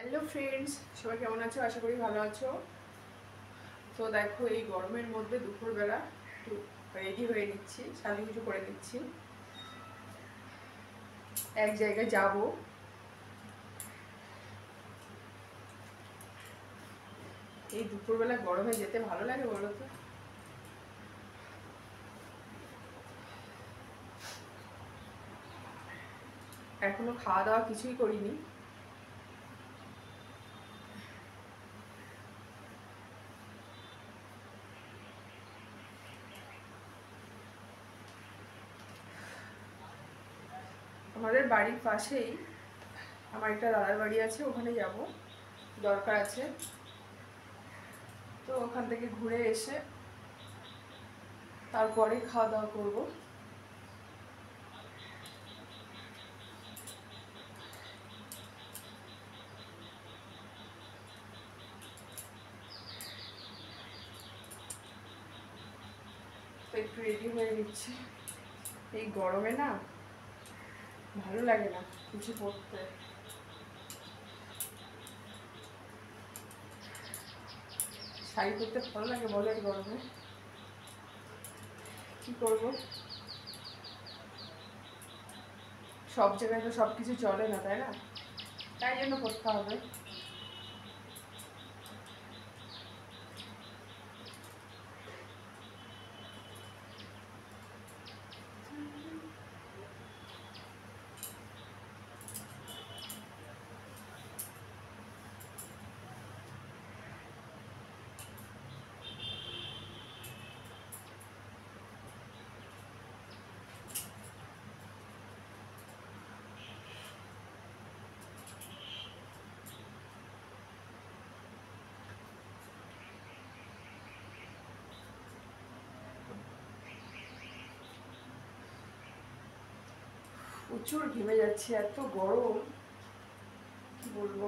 Hello friends, সবাই কেমন আছো? আশা করি ভালো আছো। তো দেখো, এই গরমের মধ্যে দুপুরবেলা একটু রেডি হয়ে নিচ্ছি, সাজুগুজু করে নিচ্ছি, এক জায়গায় যাব। এই দুপুরবেলা গরমে যেতে ভালো লাগে বলো তো? এখনো খাওয়া দাওয়া কিছুই করিনি। আমাদের বাড়ির পাশেই আমার একটা দাদার বাড়ি আছে, ওখানে যাব, দরকার আছে। তো ওখান থেকে ঘুরে এসে তারপরে খাওয়া দাওয়া করবো। তো একটু রেডি হয়ে নিচ্ছি। এই গরমে না ভালো লাগে না কিছু পরতে। শাড়ি পরতে ভালো লাগে বলো এই গরমে? কি করব, সব জায়গায় তো সব কিছু চলে না, তাই না? তাই জন্য করতে হবে। প্রচুর ঘেমে যাচ্ছে, এত গরম, কি বলবো।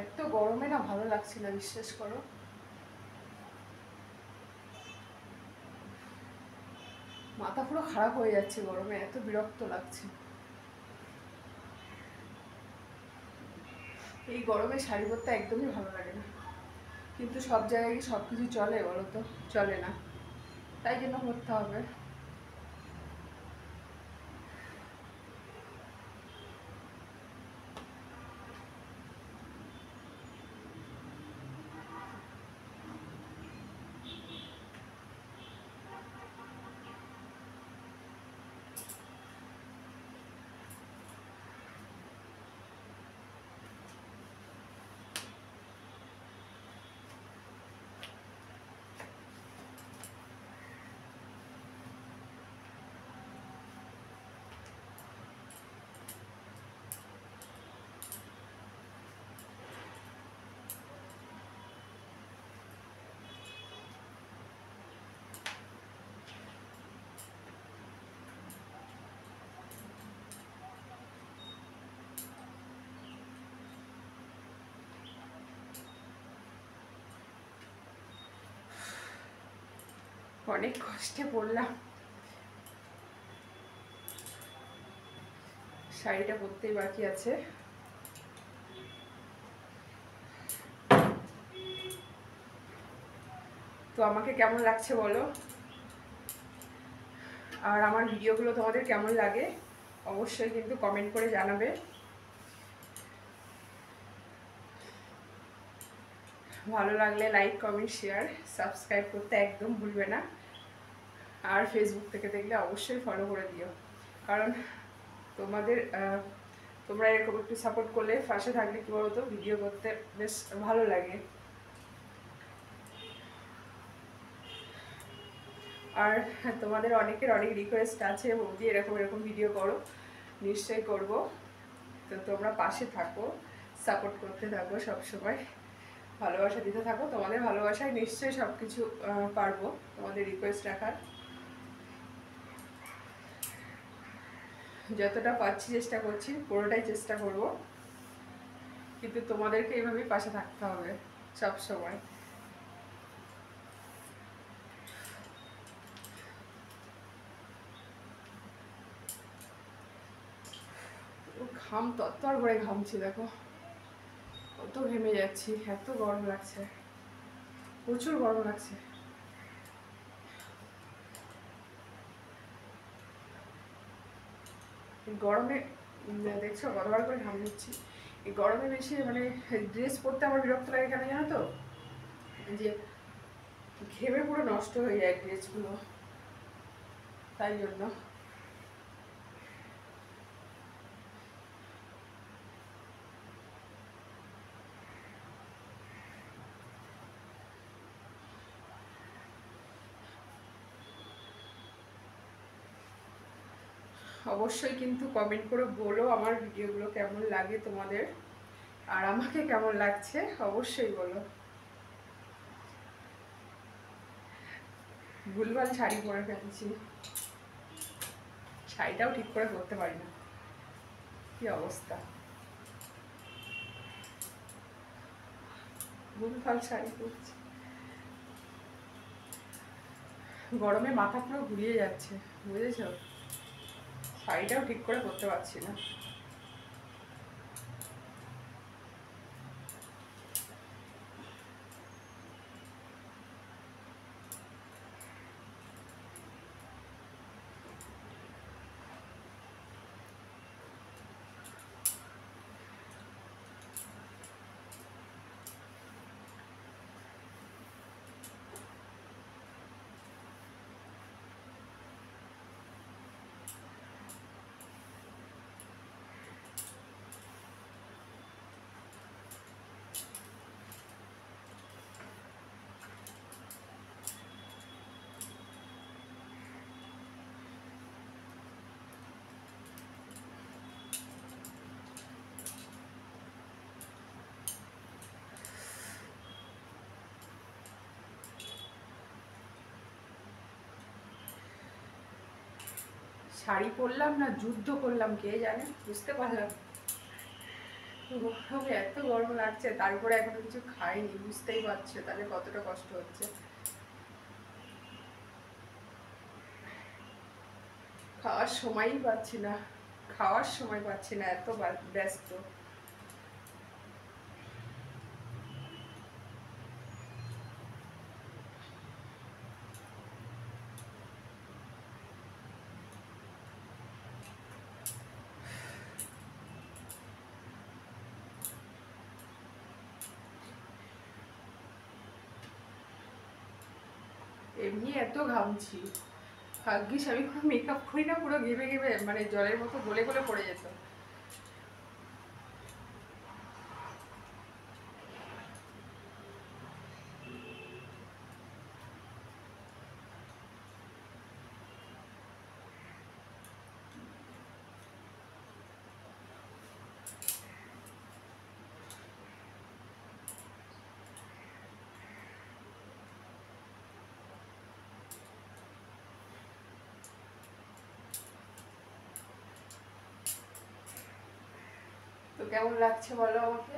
এত গরমে না ভালো লাগছে না, বিশ্বাস করো। মাথা পুরো খারাপ হয়ে যাচ্ছে গরমে, এত বিরক্ত লাগছে। এই গরমে শাড়ি পরতে একদমই ভালো লাগে না, কিন্তু সব জায়গায় কি সব কিছু চলে বলো তো? চলে না, তাই জন্য করতে হবে। অনেক কষ্টে পড়লাম, শাড়িটা পরতেই বাকি আছে। তো আমাকে কেমন লাগছে বলো, আর আমার ভিডিওগুলো তোমাদের কেমন লাগে অবশ্যই কিন্তু কমেন্ট করে জানাবে। ভালো লাগলে লাইক, কমেন্ট, শেয়ার, সাবস্ক্রাইব করতে একদম ভুলবে না। আর ফেসবুক থেকে দেখলে অবশ্যই ফলো করে দিও, কারণ তোমাদের তোমরা এরকম একটু সাপোর্ট করলে, পাশে থাকলে কী বলতো, ভিডিও করতে বেশ ভালো লাগে। আর তোমাদের অনেকের অনেক রিকোয়েস্ট আছে, বৌদি এরকম এরকম ভিডিও করো, নিশ্চয়ই করব। তো তোমরা পাশে থাকো, সাপোর্ট করতে থাকো, সবসময় ভালোবাসা দিতে থাকো। তোমাদের ভালোবাসায় নিশ্চয়ই সব কিছু পারবো তোমাদের রিকোয়েস্ট রাখার। যতটা পারছি চেষ্টা করছি, পুরোটাই চেষ্টা করব, কিন্তু তোমাদেরকে এইভাবেই পাশে থাকতে হবে সব সময়। ঘাম তত্তর করে ঘামছি, দেখো কত ঘেমে যাচ্ছি, এত গরম লাগছে, প্রচুর গরম লাগছে। গরমে দেখছো কতবার করে ঘাম দিচ্ছি। এই গরমে বেশি মানে ড্রেস পরতে আমার বিরক্ত লাগে কেন জানো তো, যে ঘেমে পুরো নষ্ট হয়ে যায় ড্রেসগুলো, তাই জন্য। অবশ্যই কিন্তু কমেন্ট করে বলো আমার ভিডিওগুলো কেমন লাগে তোমাদের, আর আমাকে কেমন লাগছে অবশ্যই বলো। ভুলভাল শাড়ি পরে ফেলছি, শাড়িটাও ঠিক করে পরতে পারি না, কি অবস্থা, ভুলভাল শাড়ি পরছি। গরমে মাথা পুরো ঘুরিয়ে যাচ্ছে, বুঝেছ, শাড়িটাও ঠিক করে পরতে পারছি না। শাড়ি পরলাম না যুদ্ধ করলাম কে জানে, বুঝতে পারলাম। গরমে এত গরম লাগছে, তারপরে এখনো কিছু খাইনি, বুঝতেই পারছো তাহলে কতটা কষ্ট হচ্ছে। খাওয়ার সময়ই পাচ্ছি না, খাওয়ার সময় পাচ্ছি না, এত ব্যস্ত। এমনি এত ঘামছি, ভাগ্যিস আমি কোনো মেকআপ করি না, পুরো ঘেমে ঘেমে মানে জলের মতো গলে গলে পড়ে যেত। তো কেমন লাগছে বলো আমাকে।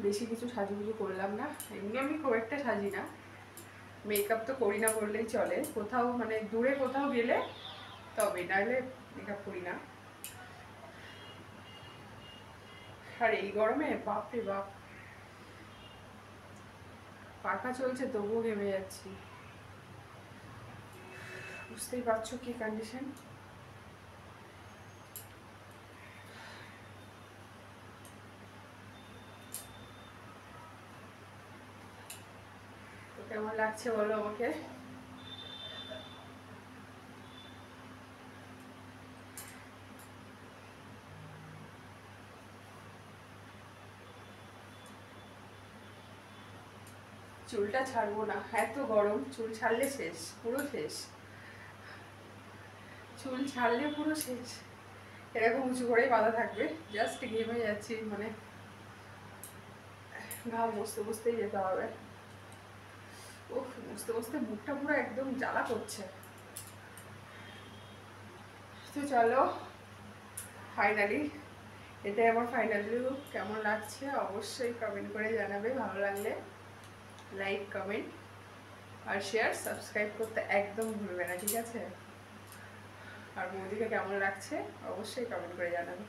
বেশি কিছু সাজুগুজু করলাম না, এমনি আমি খুব একটা সাজি না, মেকআপ তো করি না বললেই চলে, কোথাও মানে দূরে কোথাও গেলে তবে, নাহলে মেকআপ করি না। আর এই গরমে বাপরে বাপ, পাখা চলছে তবুও ঘেমে যাচ্ছি, বুঝতেই পারছো কি কন্ডিশন। তো কেমন লাগছে বলো আমাকে। চুলটা ছাড়বো না, এত গরম, চুল ছাড়লে শেষ, পুরো শেষ, চুল ছাড়লে পুরো শেষ। এরকম উঁচু করেই বাঁধা থাকবে, জাস্ট ঘেমে যাচ্ছি, মানে ঘাম বসতে বসতেই যেতে হবে। ও বসতে বসতে মুখটা পুরো একদম জ্বালা করছে। তো চলো, ফাইনালি এটাই আমার ফাইনাল লুক। কেমন লাগছে অবশ্যই কমেন্ট করে জানাবে, ভালো লাগলে লাইক কমেন্ট আর শেয়ার সাবস্ক্রাইব করতে একদম ভুলবে না, ঠিক আছে? আর বৌদিকে কেমন লাগছে অবশ্যই কমেন্ট করে জানাবে।